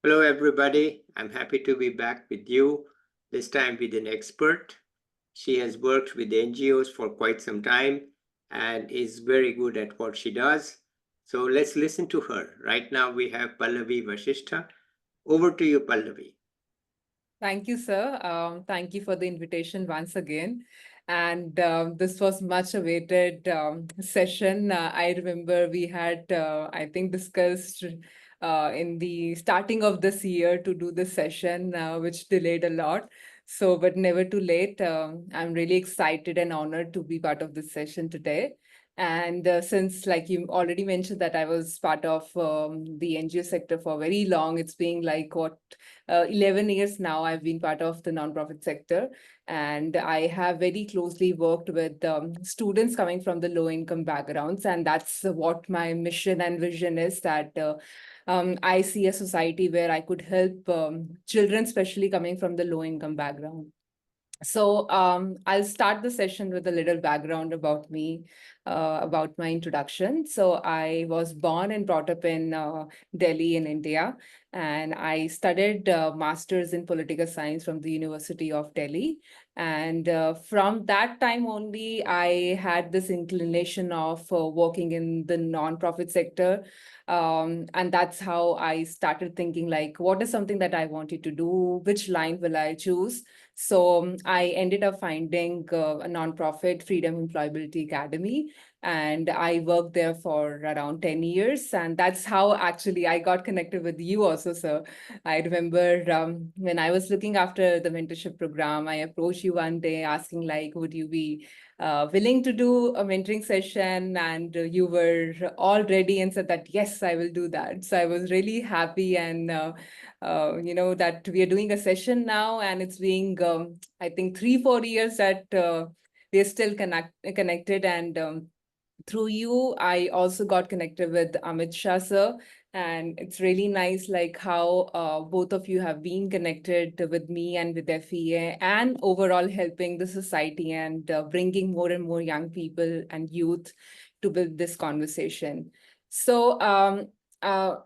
Hello, everybody. I'm happy to be back with you, this time with an expert. She has worked with NGOs for quite some time and is very good at what she does. So let's listen to her. Right now, we have Pallavi Vasishta. Over to you, Pallavi. Thank you, sir. Thank you for the invitation once again. And this was much awaited session. I remember we had, I think, discussed in the starting of this year to do this session, which delayed a lot. So, but never too late. I'm really excited and honored to be part of this session today. And since, like you already mentioned, that I was part of the NGO sector for very long, it's been like what 11 years now I've been part of the nonprofit sector, and I have very closely worked with students coming from the low income backgrounds. And that's what my mission and vision is, that I see a society where I could help children, especially coming from the low income background. So I'll start the session with a little background about me, about my introduction. So I was born and brought up in Delhi in India, and I studied masters in political science from the University of Delhi. And from that time only, I had this inclination of working in the nonprofit sector. And that's how I started thinking, like, what is something that I wanted to do? Which line will I choose? So I ended up finding a nonprofit, Freedom Employability Academy, and I worked there for around 10 years. And that's how actually I got connected with you also, sir. I remember when I was looking after the mentorship program, I approached you one day asking, like, would you be willing to do a mentoring session? And you were all ready and said that, yes, I will do that. So I was really happy, and that we are doing a session now, and it's being, I think, 3-4 years that we're still connected. And through you, I also got connected with Amit Shah, sir. And it's really nice, like how both of you have been connected with me and with FEA, and overall helping the society and bringing more and more young people and youth to build this conversation. So uh,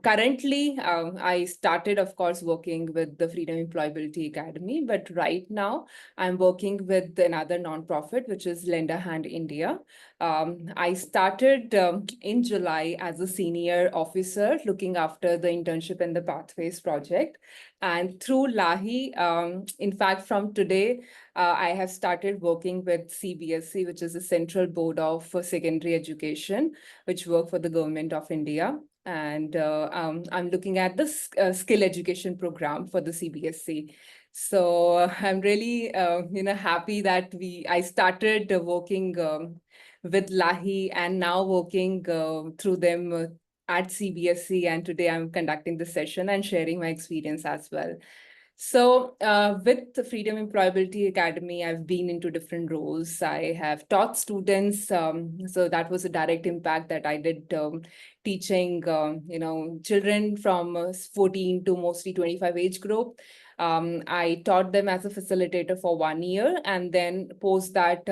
currently, I started, of course, working with the Freedom Employability Academy, but right now I'm working with another nonprofit, which is Lend a Hand India. I started in July as a senior officer looking after the Internship and the Pathways project. And through LAHI, in fact, from today, I have started working with CBSE, which is the Central Board of Secondary Education, which work for the Government of India. And I'm looking at the skill education program for the CBSE. So I'm really, happy that I started working with Lahi, and now working through them at CBSE. And today I'm conducting the session and sharing my experience as well. So with the Freedom Employability Academy, I've been into different roles. I have taught students. So that was a direct impact that I did, teaching, children from 14 to mostly 25 age group. I taught them as a facilitator for 1 year, and then post that,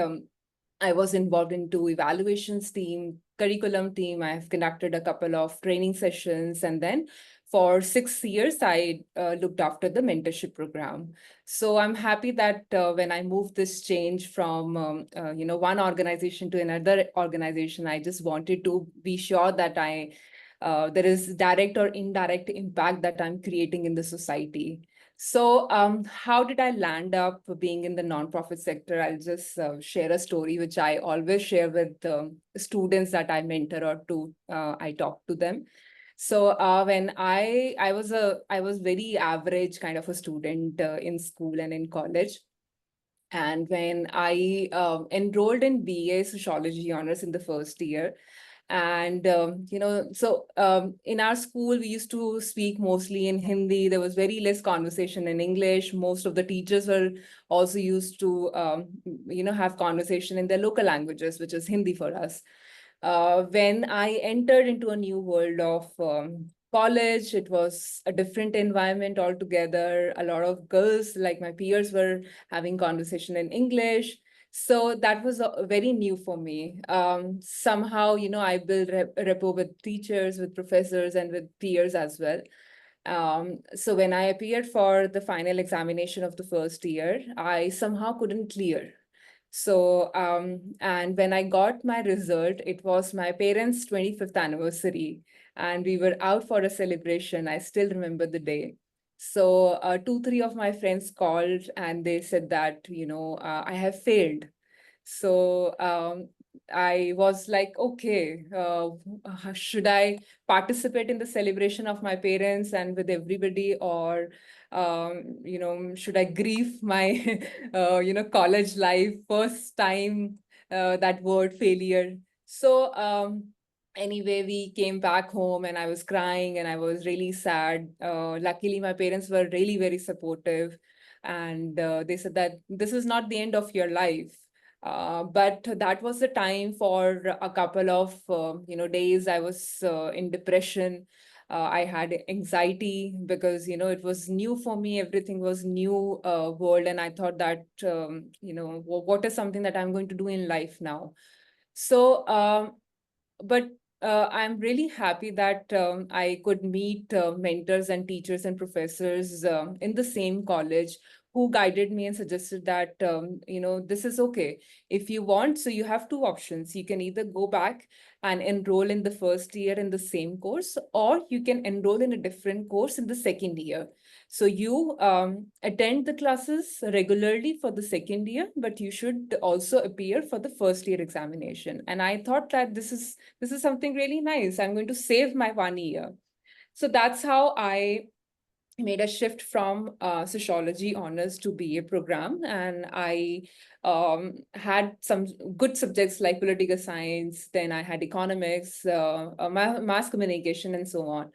I was involved into evaluations team, curriculum team. I have conducted a couple of training sessions, and then for 6 years, I looked after the mentorship program. So I'm happy that when I moved this change from one organization to another organization, I just wanted to be sure that there is direct or indirect impact that I'm creating in the society. So, how did I land up being in the nonprofit sector? I'll just share a story which I always share with students that I mentor or I talk to them. So, when I was very average kind of a student in school and in college. And when I enrolled in BA Sociology honors in the first year, and in our school we used to speak mostly in Hindi. There was very less conversation in English. Most of the teachers were also used to have conversation in their local languages, which is Hindi for us. When I entered into a new world of college, it was a different environment altogether. A lot of girls, like my peers, were having conversation in English. So that was very new for me. Somehow, I built rapport with teachers, with professors, and with peers as well. So when I appeared for the final examination of the first year, I somehow couldn't clear. So, and when I got my result, it was my parents' 25th anniversary, and we were out for a celebration. I still remember the day. So, two, three of my friends called and they said that, I have failed. So I was like, okay, should I participate in the celebration of my parents and with everybody, or should I grieve my college life, first time that word failure? So anyway, we came back home and I was crying and I was really sad. Luckily, my parents were really very supportive, and they said that this is not the end of your life. But that was the time for a couple of days I was in depression. I had anxiety because it was new for me. Everything was new world, and I thought that what is something that I'm going to do in life now. So but I'm really happy that I could meet mentors and teachers and professors in the same college who guided me and suggested that, this is okay. If you want, so you have two options. You can either go back and enroll in the first year in the same course, or you can enroll in a different course in the second year. So you attend the classes regularly for the second year, but you should also appear for the first year examination. And I thought that this is something really nice. I'm going to save my 1 year. So that's how I made a shift from sociology honors to BA program. And I had some good subjects like political science, then I had economics, mass communication, and so on.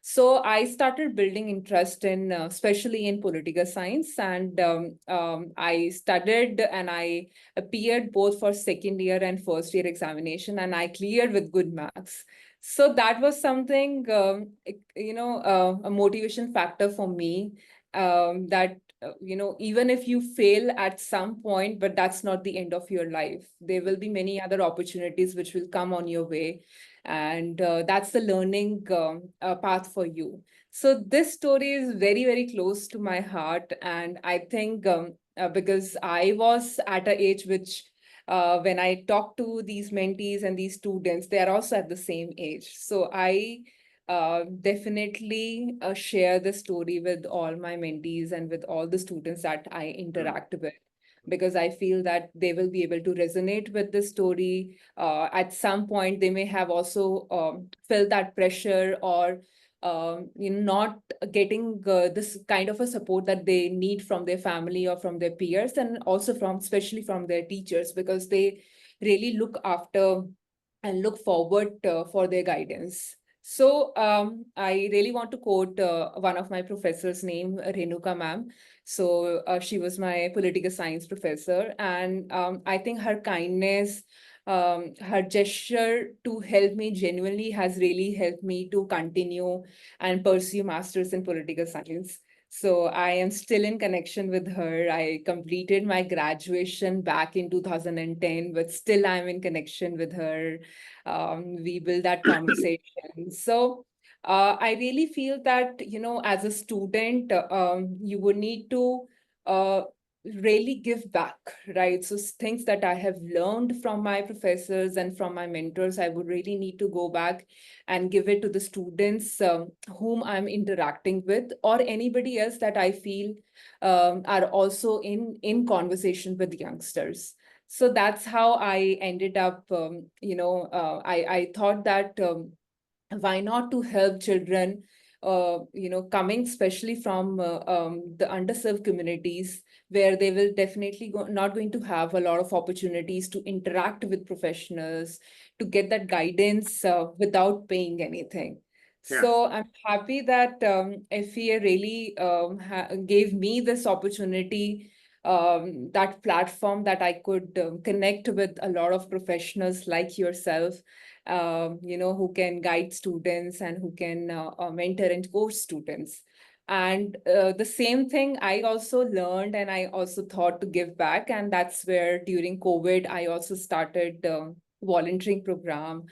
So I started building interest in, especially in political science, and I studied and I appeared both for second year and first year examination, and I cleared with good marks. So that was something, a motivation factor for me, that, even if you fail at some point, but that's not the end of your life. There will be many other opportunities which will come on your way. And that's the learning path for you. So this story is very, very close to my heart. And I think because I was at an age which, when I talk to these mentees and these students, they are also at the same age. So I definitely share the story with all my mentees and with all the students that I interact with, because I feel that they will be able to resonate with the story. At some point, they may have also felt that pressure, or not getting this kind of a support that they need from their family or from their peers, and also from, especially from their teachers, because they really look after and look forward for their guidance. So I really want to quote one of my professors named Renuka ma'am. So she was my political science professor, and I think her kindness, her gesture to help me genuinely has really helped me to continue and pursue masters in political science. So I am still in connection with her. I completed my graduation back in 2010, but still I'm in connection with her. We build that conversation. So I really feel that, as a student, you would need to uh, really give back, right? So things that I have learned from my professors and from my mentors, I would really need to go back and give it to the students whom I'm interacting with, or anybody else that I feel are also in conversation with youngsters. So that's how I ended up, I thought that why not to help children, coming especially from the underserved communities, where they will definitely not going to have a lot of opportunities to interact with professionals, to get that guidance without paying anything. Yeah. So I'm happy that FEA really gave me this opportunity, that platform that I could connect with a lot of professionals like yourself, who can guide students and who can mentor and coach students. And the same thing I also learned, and I also thought to give back. And that's where during COVID, I also started volunteering program.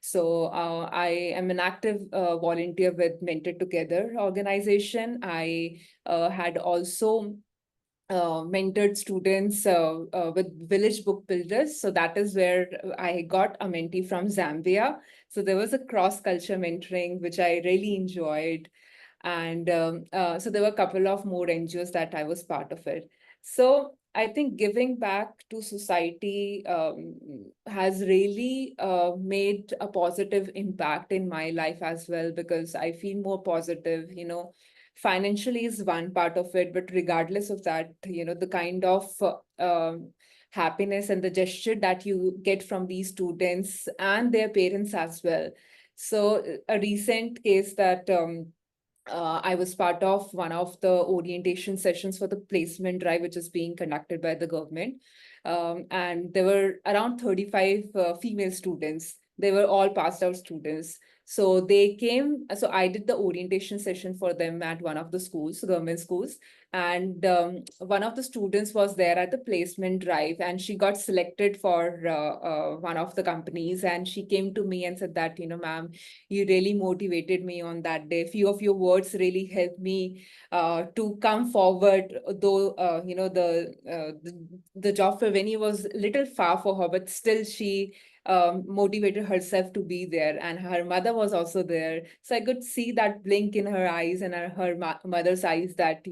So I am an active volunteer with Mentor Together organization. I had also mentored students with Village Book Builders. So that is where I got a mentee from Zambia. So there was a cross-culture mentoring, which I really enjoyed. And so there were a couple of more NGOs that I was part of it. So I think giving back to society has really made a positive impact in my life as well, because I feel more positive, financially is one part of it, but regardless of that, the kind of happiness and the gesture that you get from these students and their parents as well. So a recent case that I was part of one of the orientation sessions for the placement drive, which is being conducted by the government. And there were around 35 female students. They were all passed out students. So they came, so I did the orientation session for them at one of the schools, government schools. And one of the students was there at the placement drive, and she got selected for one of the companies. And she came to me and said that, ma'am, you really motivated me on that day. Few of your words really helped me to come forward, though the job for Vinny was a little far for her, but still she motivated herself to be there, and her mother was also there. So I could see that blink in her eyes and her mother's eyes that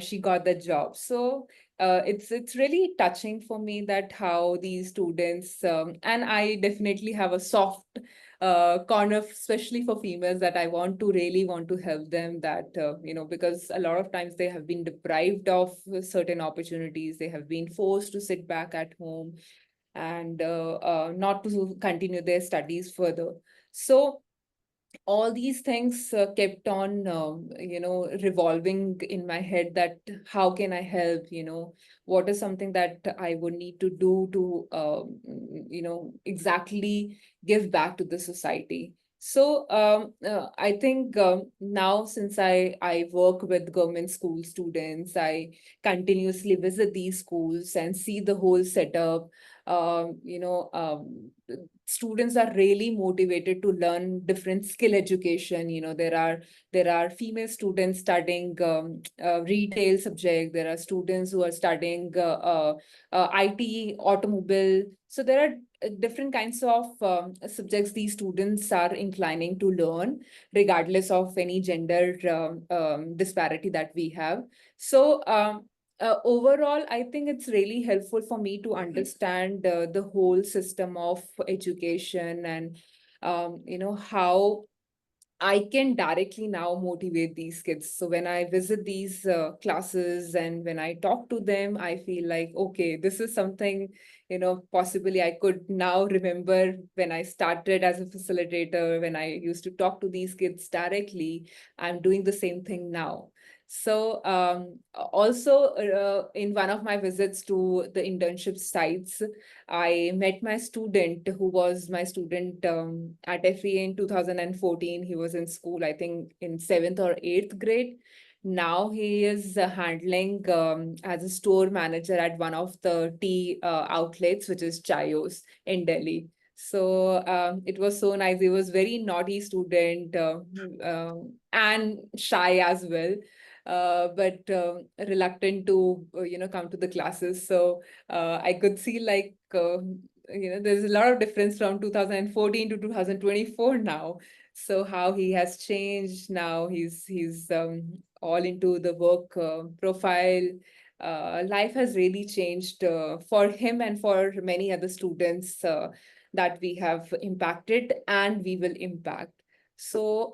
she got the job. So it's really touching for me that how these students and I definitely have a soft corner, especially for females, that I really want to help them, that because a lot of times they have been deprived of certain opportunities. They have been forced to sit back at home and not to continue their studies further. So all these things kept on revolving in my head, that how can I help, what is something that I would need to do to exactly give back to the society. So I think now, since I work with government school students, I continuously visit these schools and see the whole setup. Students are really motivated to learn different skill education. There are female students studying retail subject. There are students who are studying IT, automobile. So there are different kinds of subjects these students are inclining to learn, regardless of any gender disparity that we have. So overall, I think it's really helpful for me to understand the whole system of education, and how I can directly now motivate these kids. So when I visit these classes and when I talk to them, I feel like, okay, this is something, possibly I could now remember when I started as a facilitator, when I used to talk to these kids directly. I'm doing the same thing now. So also in one of my visits to the internship sites, I met my student who was my student at FEA in 2014. He was in school, I think in 7th or 8th grade. Now he is handling as a store manager at one of the tea outlets, which is Chayos in Delhi. So it was so nice. He was very naughty student and shy as well, but reluctant to come to the classes. So I could see like there's a lot of difference from 2014 to 2024 now. So how he has changed now. He's all into the work profile. Life has really changed for him and for many other students that we have impacted and we will impact. So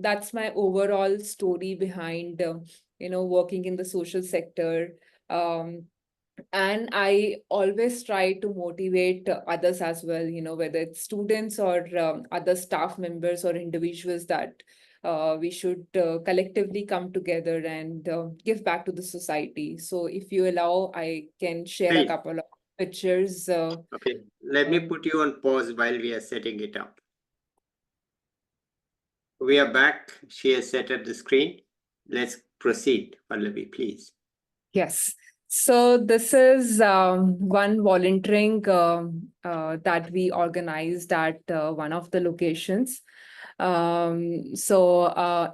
that's my overall story behind working in the social sector. Um, and I always try to motivate others as well, whether it's students or other staff members or individuals, that we should collectively come together and give back to the society. So if you allow, I can share a Please. couple of pictures. Okay, let me Um, put you on pause while we are setting it up. We are back. She has set up the screen. Let's proceed, Pallavi, please. yes. So this is one volunteering that we organized at one of the locations. In so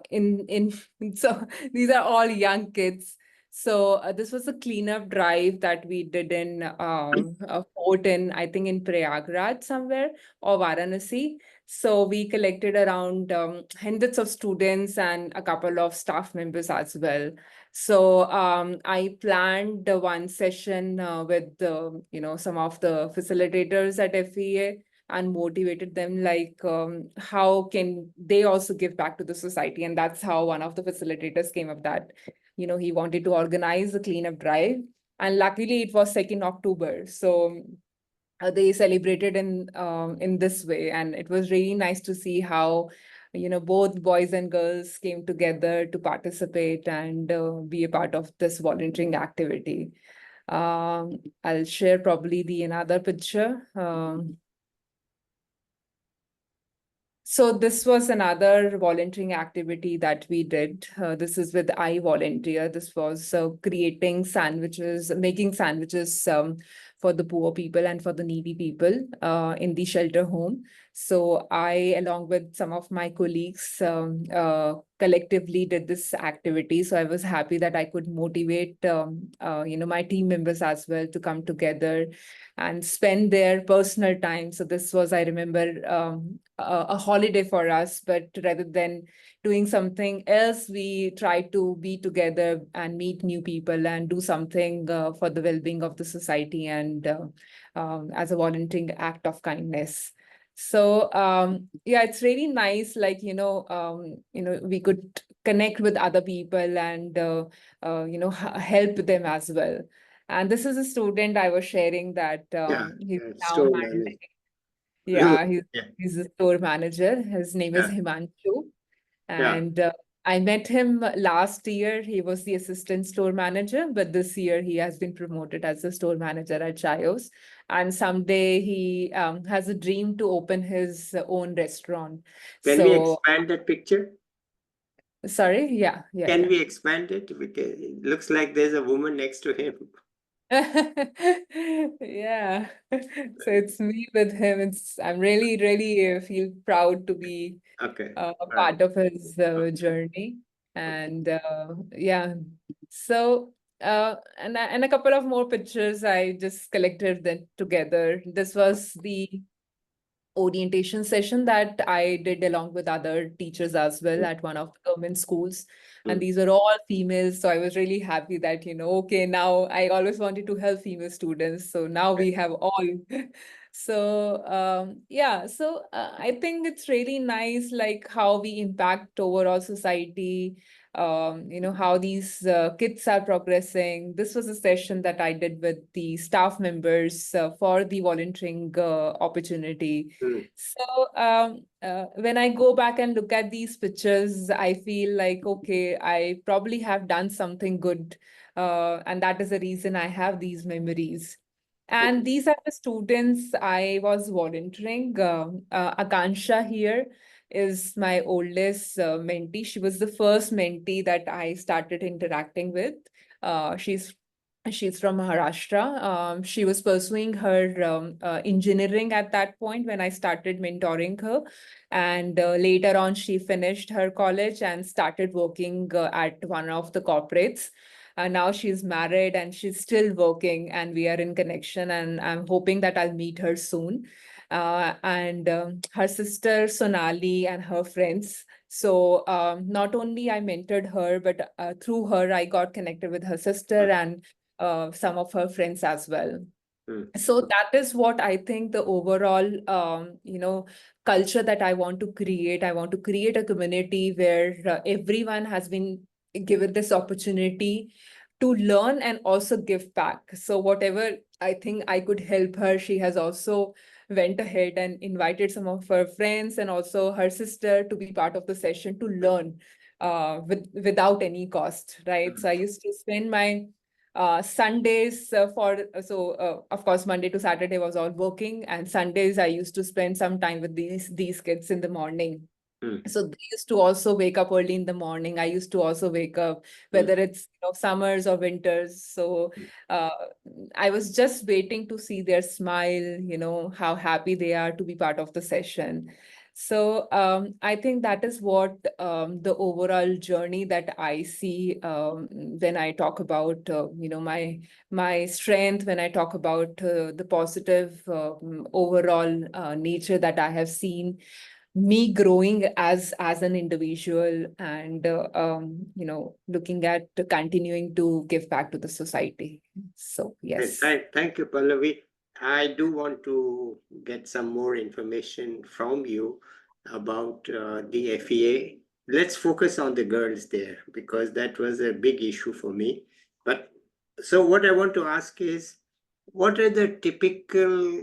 these are all young kids. So this was a cleanup drive that we did in a fort in, I think, in Prayagraj somewhere, or Varanasi. So we collected around hundreds of students and a couple of staff members as well. So I planned one session with some of the facilitators at FEA and motivated them like how can they also give back to the society, and that's how one of the facilitators came up that he wanted to organize a cleanup drive, and luckily it was 2nd October, so they celebrated in this way, and it was really nice to see how both boys and girls came together to participate and be a part of this volunteering activity. I'll share probably the another picture. So this was another volunteering activity that we did. This is with I Volunteer. This was creating sandwiches, making sandwiches for the poor people and for the needy people in the shelter home. So I, along with some of my colleagues, collectively did this activity. So I was happy that I could motivate, my team members as well to come together and spend their personal time. So this was, I remember, a holiday for us, but rather than doing something else, we try to be together and meet new people and do something for the well-being of the society and as a volunteering act of kindness. So yeah, it's really nice, like we could connect with other people and help them as well. And this is a student I was sharing that Yeah, he's now store handling. manager. Yeah, Yeah, he's a store manager. His name is yeah, Himanshu. yeah. And I met him last year. He was the assistant store manager, but this year he has been promoted as a store manager at Chayos. And someday he has a dream to open his own restaurant. Can we So, expand that picture? sorry, yeah, yeah, Can yeah. we expand it? Because it looks like there's a woman next to him. Yeah. So it's me with him. I'm really, really feel proud to be Okay. a All right. part of his Okay. journey. Okay. And yeah, so and a couple of more pictures I just collected them together. This was the orientation session that I did along with other teachers as well Mm, at one of the government schools. And mm, these are all females. So I was really happy that, okay, now I always wanted to help female students. So now okay. we have all. So yeah, so I think it's really nice, like how we impact overall society, how these kids are progressing. This was a session that I did with the staff members for the volunteering opportunity. Mm, So when I go back and look at these pictures, I feel like, okay, I probably have done something good. And that is the reason I have these memories. And okay. these are the students I was volunteering. Akansha here is my oldest mentee. She was the first mentee that I started interacting with. She's from Maharashtra. She was pursuing her engineering at that point when I started mentoring her. And later on, she finished her college and started working at one of the corporates. And now she's married and she's still working, and we are in connection. And I'm hoping that I'll meet her soon. And her sister Sonali and her friends. So not only I mentored her, but through her, I got connected with her sister Mm, and some of her friends as well. mm, So that is what I think the overall, culture that I want to create. I want to create a community where everyone has been given this opportunity to learn and also give back. So whatever I think I could help her, she has also went ahead and invited some of her friends and also her sister to be part of the session to learn without any cost, right? So I used to spend my Sundays of course Monday to Saturday was all working, and Sundays I used to spend some time with these kids in the morning. So they used to also wake up early in the morning. I used to also wake up, whether it's summers or winters. So uh, I was just waiting to see their smile, how happy they are to be part of the session. So I think that is what the overall journey that I see when I talk about my strength, when I talk about the positive overall nature that I have seen me growing as an individual, and looking at continuing to give back to the society. So yes. Thank you, Pallavi. I do want to get some more information from you about the FEA. Let's focus on the girls there because that was a big issue for me. But so what I want to ask is, what are the typical,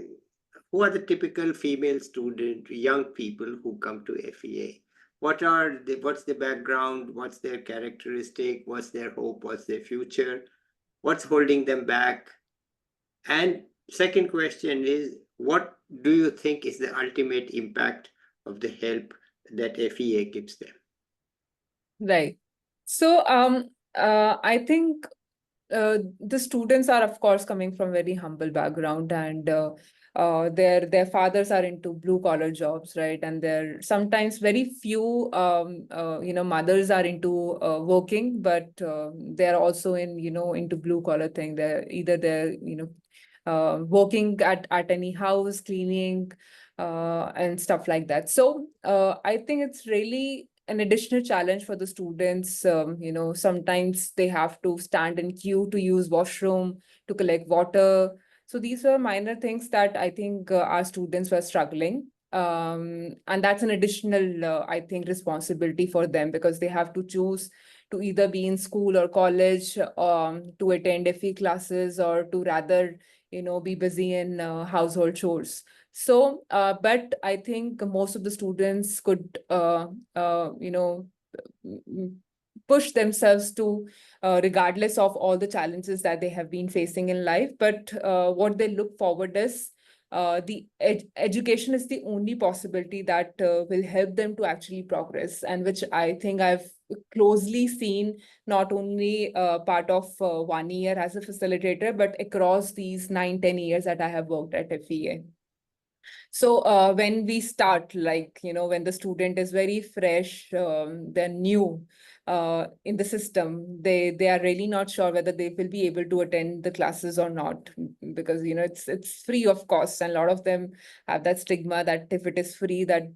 who are the typical female student, young people who come to FEA? What's the background? What's their characteristic? What's their hope? What's their future? What's holding them back? And second question is, what do you think is the ultimate impact of the help that FEA gives them? Right. So I think the students are, of course, coming from very humble background, and their fathers are into blue collar jobs, right? And there sometimes very few mothers are into working, but they're also into blue collar thing. They're working at any house, cleaning, and stuff like that. So I think it's really an additional challenge for the students. Sometimes they have to stand in queue to use washroom, to collect water. So these were minor things that I think our students were struggling. And that's an additional, I think, responsibility for them, because they have to choose to either be in school or college, to attend FE classes, or to rather, be busy in household chores. So, but I think most of the students could, push themselves to, regardless of all the challenges that they have been facing in life. But what they look forward is, the education is the only possibility that will help them to actually progress, and which I think I've closely seen, not only part of 1 year as a facilitator, but across these 9, 10 years that I have worked at FEA. So when we start, like, when the student is very fresh, they're new in the system, they are really not sure whether they will be able to attend the classes or not, because it's free of cost, and a lot of them have that stigma that if it is free, that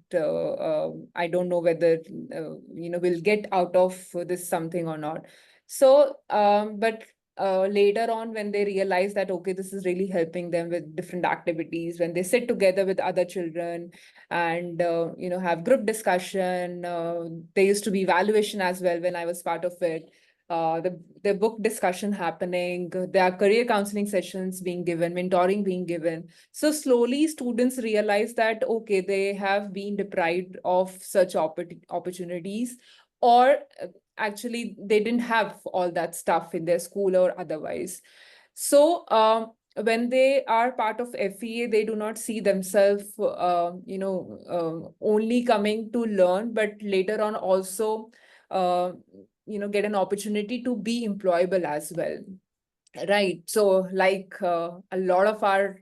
I don't know whether we'll get out of this something or not. So but later on, when they realize that, okay, this is really helping them with different activities, when they sit together with other children and have group discussion. There used to be evaluation as well when I was part of it. The book discussion happening, there are career counseling sessions being given, mentoring being given. So slowly students realize that, okay, they have been deprived of such opportunities, or actually they didn't have all that stuff in their school or otherwise. So when they are part of FEA, they do not see themselves only coming to learn, but later on also get an opportunity to be employable as well. Right. So, like, a lot of our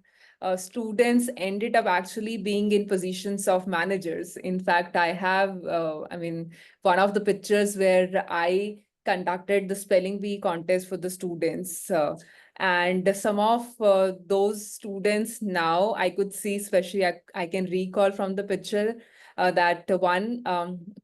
students ended up actually being in positions of managers. In fact, I mean, one of the pictures where I conducted the spelling bee contest for the students. And some of those students now I could see, especially I can recall from the picture that one,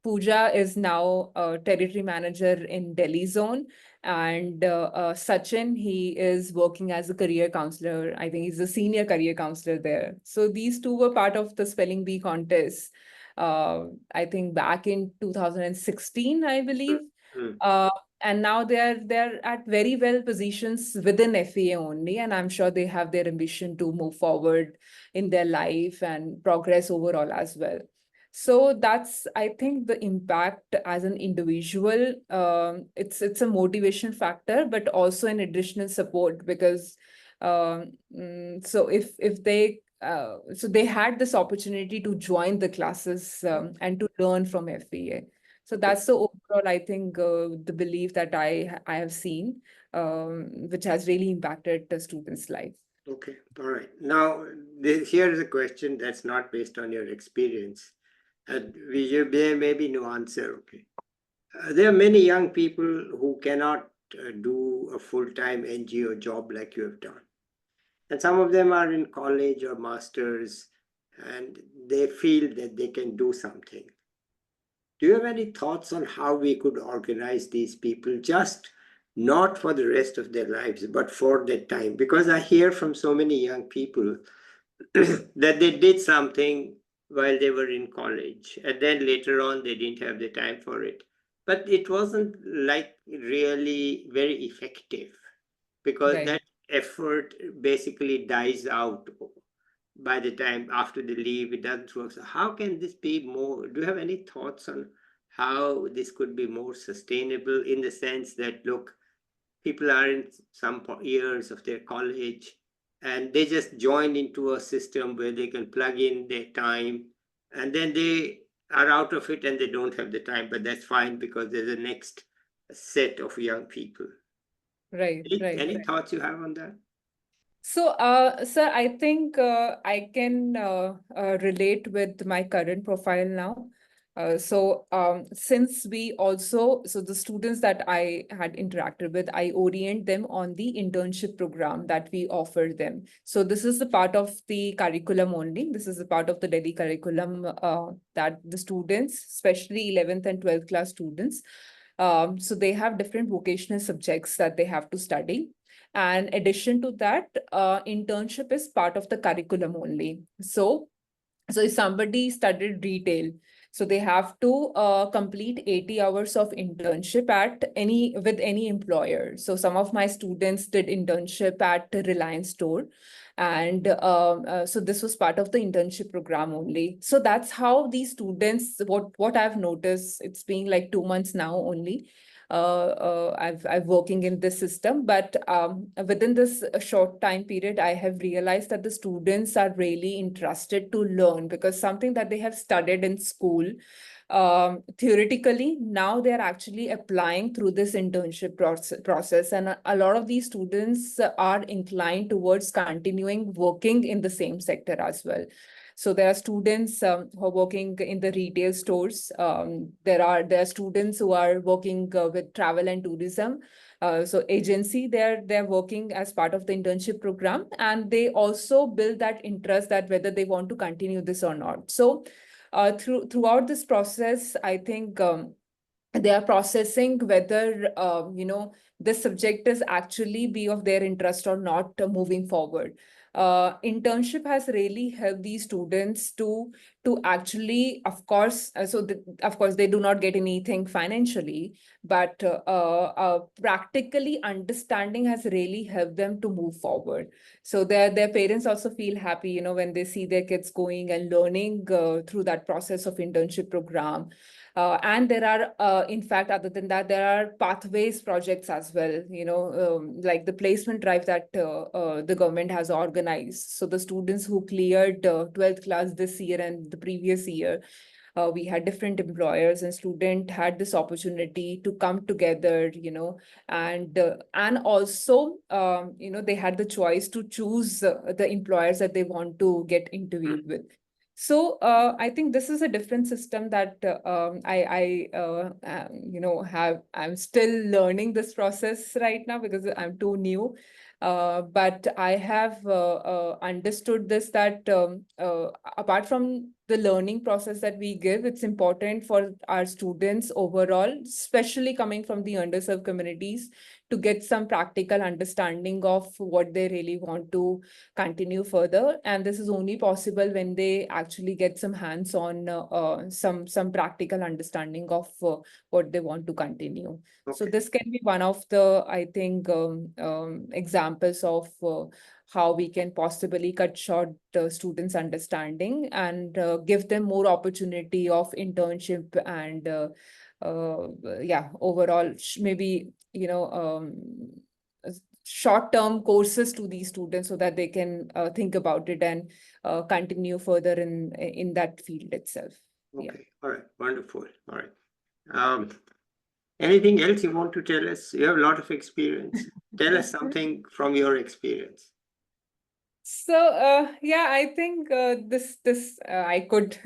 Pooja is now a territory manager in Delhi zone, and Sachin, he is working as a career counselor. I think he's a senior career counselor there. So these two were part of the spelling bee contest. I think back in 2016, I believe. Mm. Uh, and now they're at very well positions within FEA only, and I'm sure they have their ambition to move forward in their life and progress overall as well. So that's, I think, the impact as an individual. It's a motivation factor, but also an additional support, because so if they so they had this opportunity to join the classes and to learn from FVA. So Okay. that's the overall, I think, the belief that I have seen, which has really impacted the students' life. Okay. All right. Now, here is a question that's not based on your experience. There may be no answer. Okay. There are many young people who cannot do a full-time NGO job like you have done. And some of them are in college or masters, and they feel that they can do something. Do you have any thoughts on how we could organize these people, just not for the rest of their lives, but for that time? Because I hear from so many young people that they did something while they were in college, and then later on they didn't have the time for it. But it wasn't like really very effective, because Right. that effort basically dies out by the time after they leave. It doesn't work. So how can this be more? Do you have any thoughts on how this could be more sustainable, in the sense that, look, people are in some years of their college and they just join into a system where they can plug in their time, and then they are out of it and they don't have the time, but that's fine because there's a next set of young people. Right, right, Any right. thoughts you have on that? So, sir, I think I can relate with my current profile now. Since so the students that I had interacted with, I orient them on the internship program that we offer them. So this is the part of the curriculum only. This is the part of the Delhi curriculum that the students, especially 11th and 12th class students, so they have different vocational subjects that they have to study. And addition to that, internship is part of the curriculum only. So if somebody studied retail, so they have to complete 80 hours of internship at any with any employer. So some of my students did internship at the Reliance store. And so this was part of the internship program only. So that's how these students, what I've noticed, it's been like 2 months now only. I've working in this system, but within this short time period, I have realized that the students are really interested to learn, because something that they have studied in school, theoretically, now they're actually applying through this internship process. And a lot of these students are inclined towards continuing working in the same sector as well. So there are students who are working in the retail stores. There are students who are working with travel and tourism. So agency, they're working as part of the internship program, and they also build that interest that whether they want to continue this or not. So throughout this process, I think they are processing whether this subject is actually be of their interest or not moving forward. Internship has really helped these students to actually, of course, of course they do not get anything financially, but practically understanding has really helped them to move forward. So their parents also feel happy, when they see their kids going and learning through that process of internship program. And there are, in fact, other than that, there are pathways projects as well, like the placement drive that the government has organized. So the students who cleared 12th class this year and the previous year, we had different employers, and student had this opportunity to come together, and also, they had the choice to choose the employers that they want to get interviewed with. So I think this is a different system that I'm still learning this process right now because I'm too new. But I have understood this, that apart from the learning process that we give, it's important for our students overall, especially coming from the underserved communities, to get some practical understanding of what they really want to continue further. And this is only possible when they actually get some hands-on, some practical understanding of what they want to continue. So Okay. this can be one of the, I think, examples of how we can possibly cut short students' understanding and give them more opportunity of internship and yeah, overall maybe short-term courses to these students so that they can think about it and continue further in that field itself. Yeah. Okay, all right, wonderful. All right. Anything else you want to tell us? You have a lot of experience. Tell us something from your experience. So yeah, I think this I could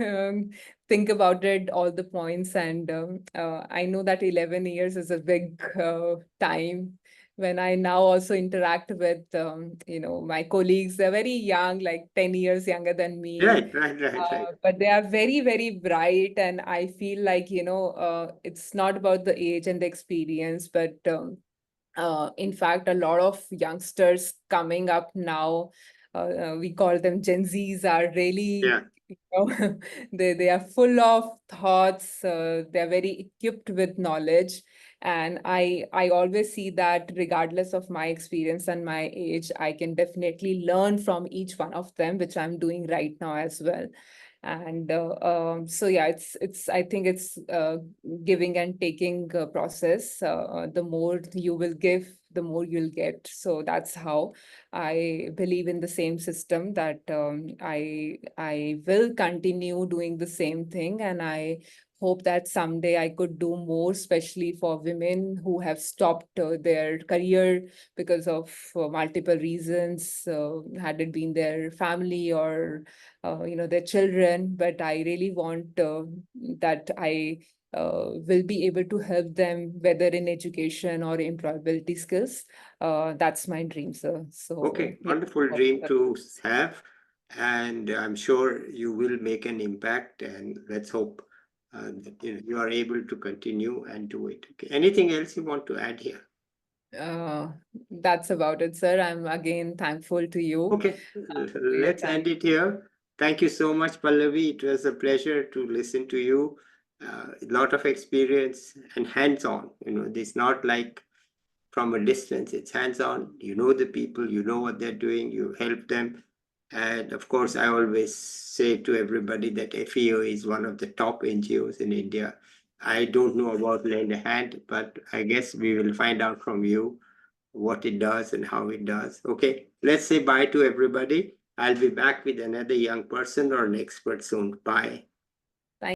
think about it, all the points, and I know that 11 years is a big time. When I now also interact with my colleagues, they're very young, like 10 years younger than me, Right, right, right, right. but they are very, very bright, and I feel like it's not about the age and the experience, but in fact, a lot of youngsters coming up now, we call them Gen Zs, are really, Yeah. they are full of thoughts. They're very equipped with knowledge, and I always see that regardless of my experience and my age, I can definitely learn from each one of them, which I'm doing right now as well. And so yeah, it's I think it's giving and taking process. The more you will give, the more you'll get. So that's how I believe in the same system, that I will continue doing the same thing, and I hope that someday I could do more, especially for women who have stopped their career because of multiple reasons, had it been their family or their children. But I really want that I will be able to help them, whether in education or employability skills. That's my dream, sir. So Okay, yeah. wonderful dream to have. And I'm sure you will make an impact. And let's hope that you are able to continue and do it. Okay. Anything else you want to add here? Uh, that's about it, sir. I'm again thankful to you Okay, for your let's time. end it here. Thank you so much, Pallavi. It was a pleasure to listen to you. A lot of experience and hands-on. This not like from a distance. It's hands-on. You know the people, you know what they're doing, you help them. And of course, I always say to everybody that FEO is one of the top NGOs in India. I don't know about Lend a Hand, but I guess we will find out from you what it does and how it does. Okay, let's say bye to everybody. I'll be back with another young person or an expert soon. Bye.